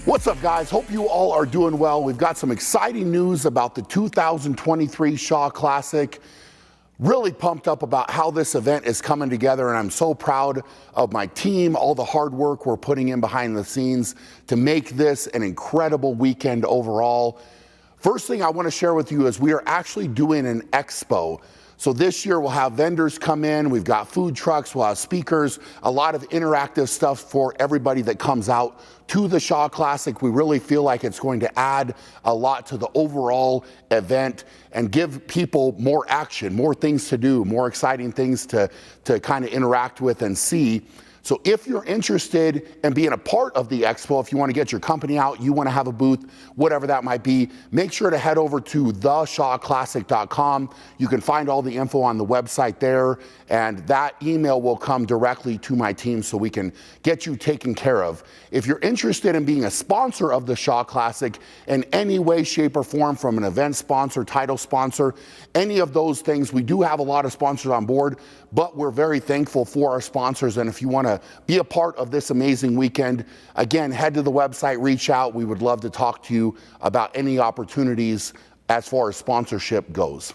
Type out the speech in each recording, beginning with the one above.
What's up, guys? Hope you all are doing well. We've got some exciting news about the 2023 Shaw Classic. Really pumped up about how this event is coming together, and I'm so proud of my team, all the hard work we're putting in behind the scenes to make this an incredible weekend overall. First thing I want to share with you is we are actually doing an expo. So this year we'll have vendors come in, we've got food trucks, we'll have speakers, a lot of interactive stuff for everybody that comes out to the Shaw Classic. We really feel like it's going to add a lot to the overall event and give people more action, more things to do, more exciting things to kind of interact with and see. So if you're interested in being a part of the expo, if you want to get your company out, you want to have a booth, whatever that might be, make sure to head over to theshawclassic.com. You can find all the info on the website there, and that email will come directly to my team so we can get you taken care of. If you're interested in being a sponsor of the Shaw Classic in any way, shape, or form, from an event sponsor, title sponsor, any of those things, we do have a lot of sponsors on board, but we're very thankful for our sponsors. And if you want to be a part of this amazing weekend, again, head to the website, reach out. We would love to talk to you about any opportunities as far as sponsorship goes.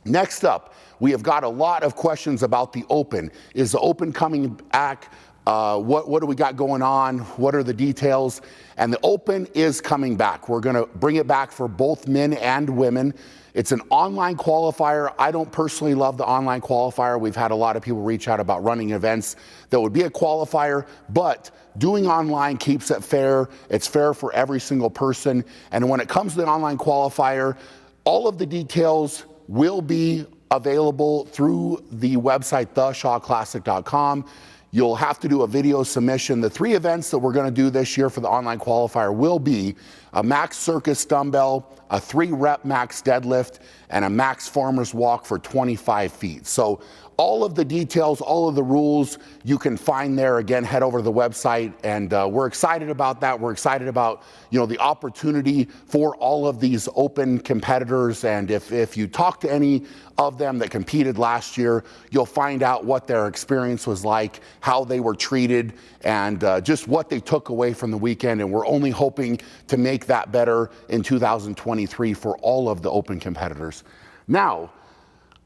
Next up, we have got a lot of questions about the Open. Is the Open coming back? What do we got going on? What are the details? And the Open is coming back. We're going to bring it back for both men and women. It's an online qualifier. I don't personally love the online qualifier. We've had a lot of people reach out about running events that would be a qualifier, but doing online keeps it fair. It's fair for every single person. And when it comes to the online qualifier, all of the details will be available through the website, theshawclassic.com. You'll have to do a video submission. The 3 events that we're going to do this year for the online qualifier will be a max circus dumbbell, a 3-rep max deadlift, and a max farmer's walk for 25 feet. So all of the details, all of the rules you can find there. Again, head over to the website, and we're excited about that. We're excited about, the opportunity for all of these Open competitors. And if you talk to any of them that competed last year, you'll find out what their experience was like, how they were treated, and just what they took away from the weekend. And we're only hoping to make that better in 2023 for all of the Open competitors. Now,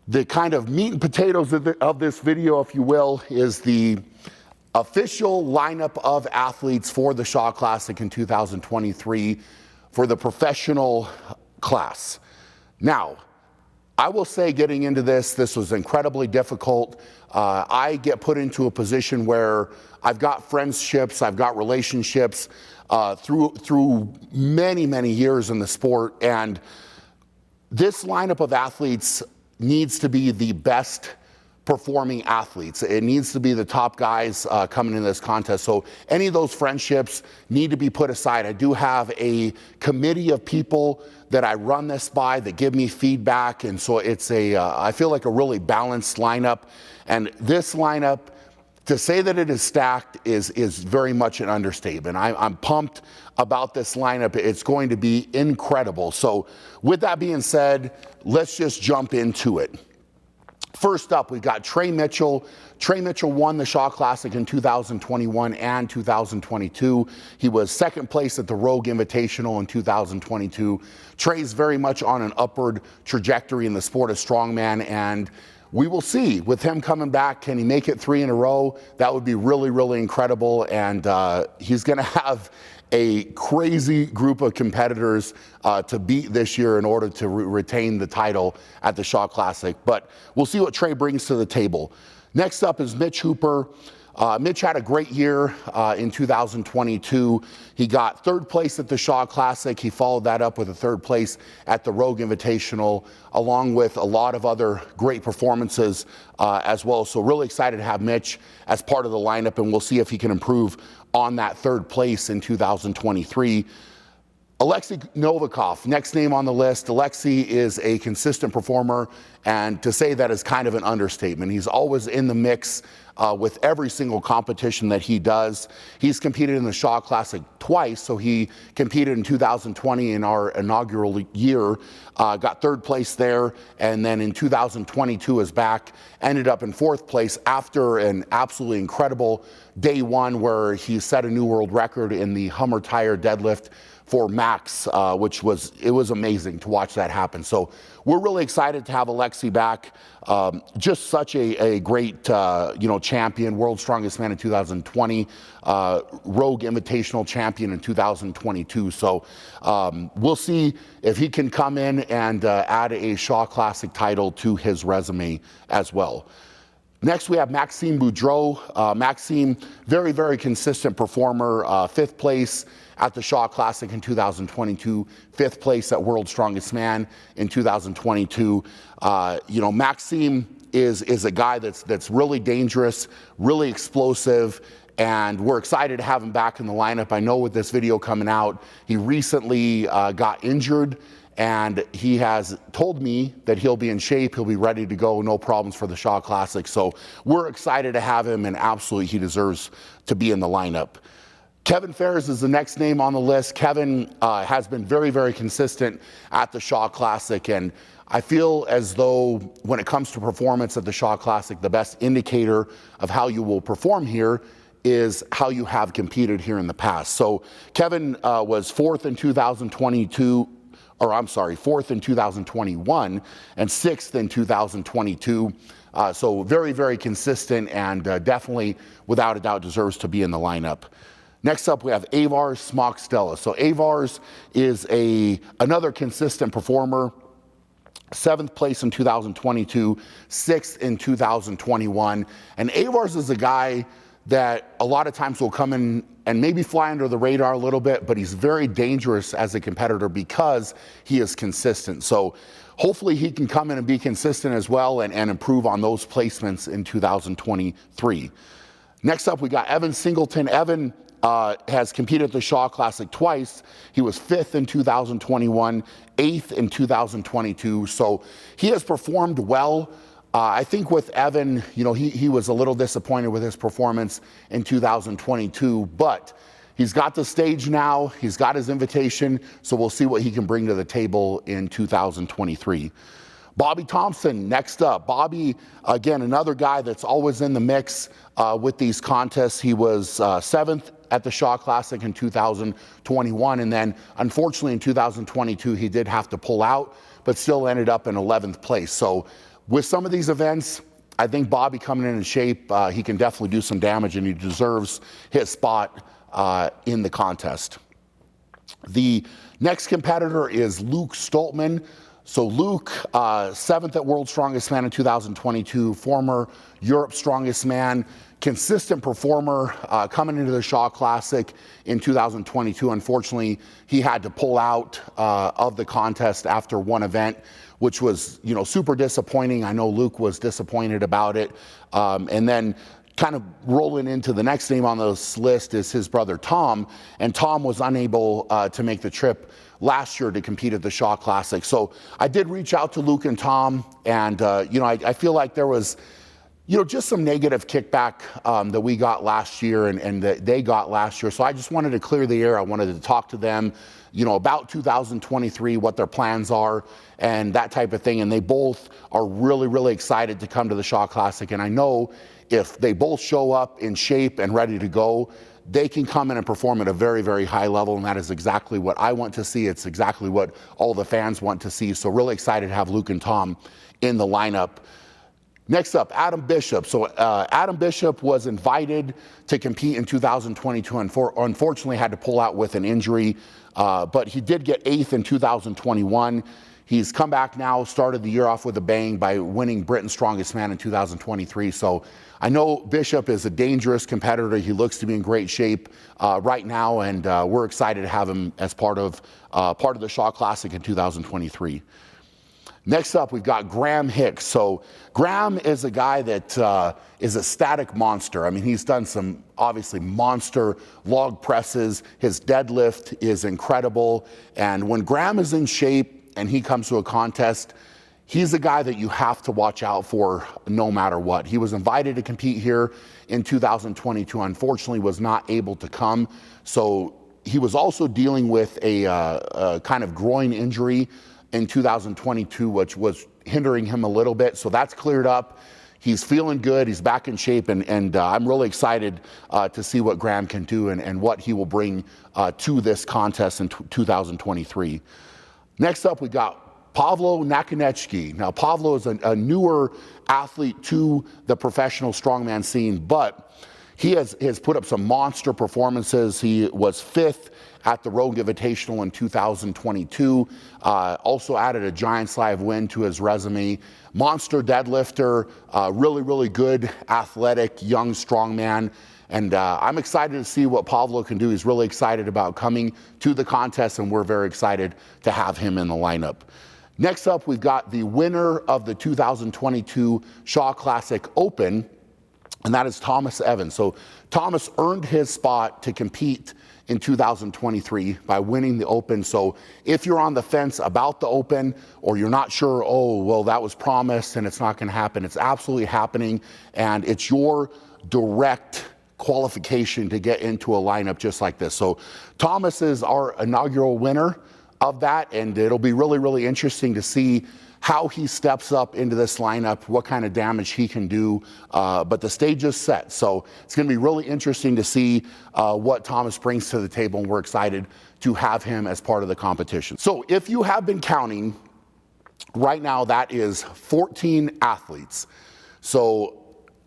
the kind of meat and potatoes of this video, if you will, is the official lineup of athletes for the Shaw Classic in 2023 for the professional class. Now, I will say, getting into this was incredibly difficult. I get put into a position where I've got friendships, I've got relationships through many, many years in the sport, and this lineup of athletes needs to be the best performing athletes. It needs to be the top guys coming in this contest. So any of those friendships need to be put aside. I do have a committee of people that I run this by that give me feedback. And so it's I feel like a really balanced lineup. And this lineup, to say that it is stacked is very much an understatement. I'm pumped about this lineup. It's going to be incredible. So with that being said, let's just jump into it. First up, we've got Trey Mitchell. Trey Mitchell won the Shaw Classic in 2021 and 2022. He was second place at the Rogue Invitational in 2022. Trey's very much on an upward trajectory in the sport of strongman, and we will see with him coming back. Can he make it 3 in a row? That would be really, really incredible. And he's going to have a crazy group of competitors to beat this year in order to retain the title at the Shaw Classic. But we'll see what Trey brings to the table. Next up is Mitch Hooper. Mitch had a great year in 2022. He got 3rd place at the Shaw Classic. He followed that up with a 3rd place at the Rogue Invitational, along with a lot of other great performances as well. So really excited to have Mitch as part of the lineup, and we'll see if he can improve on that 3rd place in 2023. Alexei Novikov, next name on the list. Alexei is a consistent performer, and to say that is kind of an understatement. He's always in the mix with every single competition that he does. He's competed in the Shaw Classic twice, so he competed in 2020 in our inaugural year, got third place there, and then in 2022 is back, ended up in fourth place after an absolutely incredible day one where he set a new world record in the Hummer tire deadlift for max, which was amazing to watch that happen. So we're really excited to have Alexei back. Just such a great champion, world's strongest man in 2020, Rogue Invitational champion in 2022. So we'll see if he can come in and add a Shaw Classic title to his resume as well. Next, we have Maxime Boudreau. Maxime, very, very consistent performer, fifth place at the Shaw Classic in 2022, fifth place at World's Strongest Man in 2022. Maxime is a guy that's really dangerous, really explosive, and we're excited to have him back in the lineup. I know with this video coming out, he recently got injured, and he has told me that he'll be in shape, he'll be ready to go, no problems for the Shaw Classic. So we're excited to have him, and absolutely he deserves to be in the lineup. Kevin Ferris is the next name on the list. Kevin has been very, very consistent at the Shaw Classic, and I feel as though when it comes to performance at the Shaw Classic, the best indicator of how you will perform here is how you have competed here in the past. So Kevin was fourth in 2022, fourth in 2021 and sixth in 2022. So very, very consistent, and definitely, without a doubt, deserves to be in the lineup. Next up, we have Avars Smock-Stella. So Avars is another consistent performer. Seventh place in 2022, sixth in 2021. And Avars is a guy that a lot of times will come in and maybe fly under the radar a little bit, but he's very dangerous as a competitor because he is consistent. So hopefully he can come in and be consistent as well and improve on those placements in 2023. Next up, we got Evan Singleton. Evan has competed at the Shaw Classic twice. He was fifth in 2021, eighth in 2022. So he has performed well. I think with Evan, he was a little disappointed with his performance in 2022, but he's got the stage now, he's got his invitation, so we'll see what he can bring to the table in 2023. Bobby Thompson, next up. Bobby, again, another guy that's always in the mix with these contests. He was seventh at the Shaw Classic in 2021, and then unfortunately in 2022 he did have to pull out, but still ended up in 11th place. So with some of these events, I think Bobby coming in shape, he can definitely do some damage, and he deserves his spot in the contest. The next competitor is Luke Stoltman. So Luke, seventh at World's Strongest Man in 2022, former Europe's Strongest Man, consistent performer coming into the Shaw Classic in 2022. Unfortunately, he had to pull out of the contest after one event, which was super disappointing. I know Luke was disappointed about it. And then kind of rolling into the next name on this list is his brother Tom, and Tom was unable to make the trip last year to compete at the Shaw Classic. So I did reach out to Luke and Tom, and I feel like there was just some negative kickback that we got last year and that they got last year. So I just wanted to clear the air. I wanted to talk to them, about 2023, what their plans are and that type of thing. And they both are really, really excited to come to the Shaw Classic. And I know if they both show up in shape and ready to go, they can come in and perform at a very, very high level, and that is exactly what I want to see. It's exactly what all the fans want to see. So really excited to have Luke and Tom in the lineup. Next up, Adam Bishop. So Adam Bishop was invited to compete in 2022 and unfortunately had to pull out with an injury, but he did get eighth in 2021. He's come back now, started the year off with a bang by winning Britain's Strongest Man in 2023. So I know Bishop is a dangerous competitor. He looks to be in great shape right now, and we're excited to have him as part of the Shaw Classic in 2023. Next up, we've got Graham Hicks. So Graham is a guy that is a static monster. I mean, he's done some obviously monster log presses. His deadlift is incredible. And when Graham is in shape and he comes to a contest, he's a guy that you have to watch out for no matter what. He was invited to compete here in 2022, unfortunately was not able to come. So he was also dealing with a kind of groin injury in 2022, which was hindering him a little bit. So that's cleared up. He's feeling good. He's back in shape. And I'm really excited to see what Graham can do and what he will bring to this contest in 2023. Next up, we got Pavlo Nakonechki. Now, Pavlo is a newer athlete to the professional strongman scene, but he has put up some monster performances. He was 5th at the Rogue Invitational in 2022. Also added a giant slide win to his resume. Monster deadlifter, really, really good, athletic, young strongman. And I'm excited to see what Pavlo can do. He's really excited about coming to the contest, and we're very excited to have him in the lineup. Next up, we've got the winner of the 2022 Shaw Classic Open, and that is Thomas Evans. So Thomas earned his spot to compete in 2023 by winning the Open. So if you're on the fence about the Open, or you're not sure, oh, well, that was promised and it's not gonna happen, it's absolutely happening, and it's your direct qualification to get into a lineup just like this. So Thomas is our inaugural winner of that, and it'll be really, really interesting to see how he steps up into this lineup, what kind of damage he can do, but the stage is set. So it's gonna be really interesting to see what Thomas brings to the table, and we're excited to have him as part of the competition. So if you have been counting, right now that is 14 athletes. So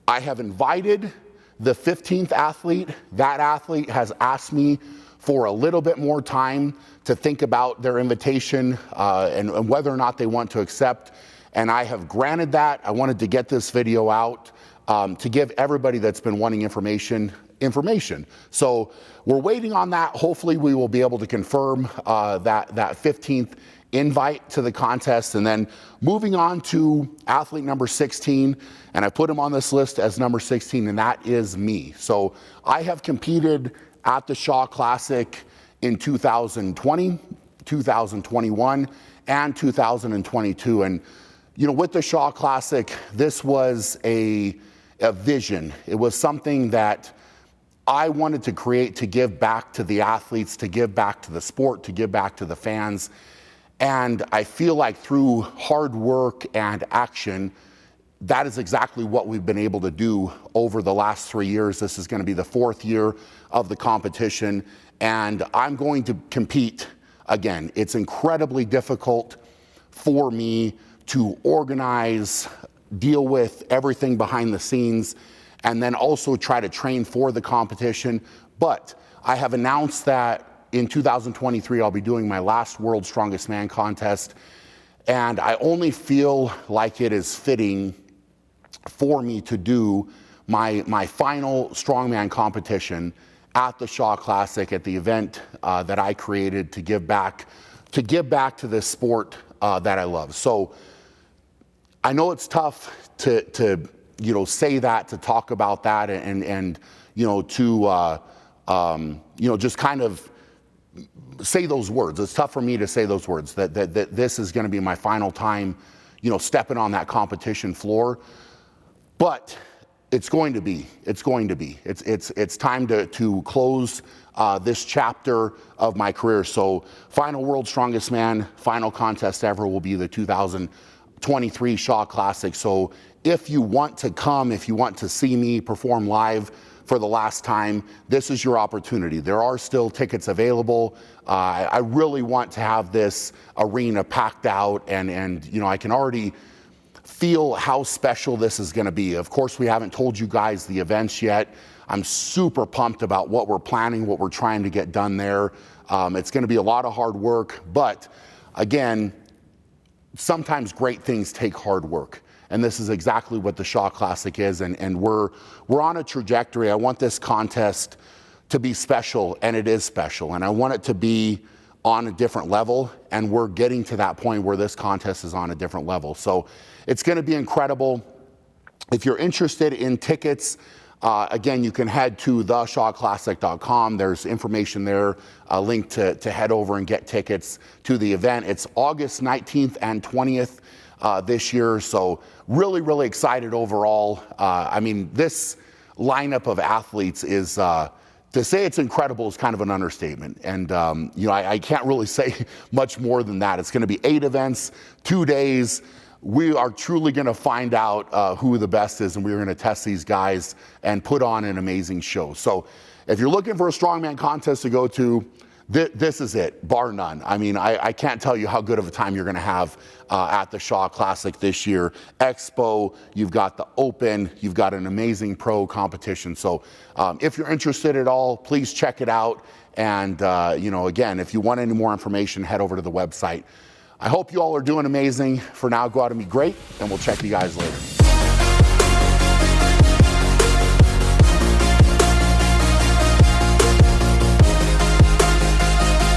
I have invited the 15th athlete. That athlete has asked me for a little bit more time to think about their invitation and whether or not they want to accept. And I have granted that. I wanted to get this video out to give everybody that's been wanting information. So we're waiting on that. Hopefully we will be able to confirm that 15th invite to the contest. And then moving on to athlete number 16, and I put him on this list as number 16, and that is me. So I have competed at the Shaw Classic in 2020, 2021, and 2022. And, you know, with the Shaw Classic, this was a vision. It was something that I wanted to create to give back to the athletes, to give back to the sport, to give back to the fans. And I feel like through hard work and action, that is exactly what we've been able to do over the last 3 years. This is going to be the 4th year of the competition, and I'm going to compete again. It's incredibly difficult for me to organize, deal with everything behind the scenes, and then also try to train for the competition. But I have announced that in 2023, I'll be doing my last World's Strongest Man contest, and I only feel like it is fitting for me to do my final strongman competition at the Shaw Classic, at the event that I created to give back to this sport that I love. So I know it's tough to you know, say that, to talk about that, and you know, to you know, just kind of say those words. It's tough for me to say those words, that this is going to be my final time, you know, stepping on that competition floor. But it's going to be. It's time to close this chapter of my career. So final World's Strongest Man, final contest ever will be the 2023 Shaw Classic. So if you want to come, if you want to see me perform live for the last time, this is your opportunity. There are still tickets available. I really want to have this arena packed out, and you know, I can already feel how special this is going to be. Of course, we haven't told you guys the events yet. I'm super pumped about what we're planning, what we're trying to get done there. It's going to be a lot of hard work, but again, sometimes great things take hard work. And this is exactly what the Shaw Classic is, and we're on a trajectory. I want this contest to be special, and it is special. And I want it to be on a different level, and we're getting to that point where this contest is on a different level. So it's going to be incredible. If you're interested in tickets, again, you can head to theshawclassic.com. There's information there, a link to head over and get tickets to the event. It's August 19th and 20th this year, so really, really excited overall. I mean, this lineup of athletes is, to say it's incredible is kind of an understatement. And, you know, I can't really say much more than that. It's going to be 8 events, 2 days. We are truly going to find out who the best is, and we're going to test these guys and put on an amazing show. So if you're looking for a strongman contest to go to, this is it, bar none. I mean, I can't tell you how good of a time you're going to have at the Shaw Classic this year. Expo, you've got the Open, you've got an amazing pro competition. So if you're interested at all, please check it out. And, you know, again, if you want any more information, head over to the website. I hope you all are doing amazing. For now, go out and be great, and we'll check you guys later.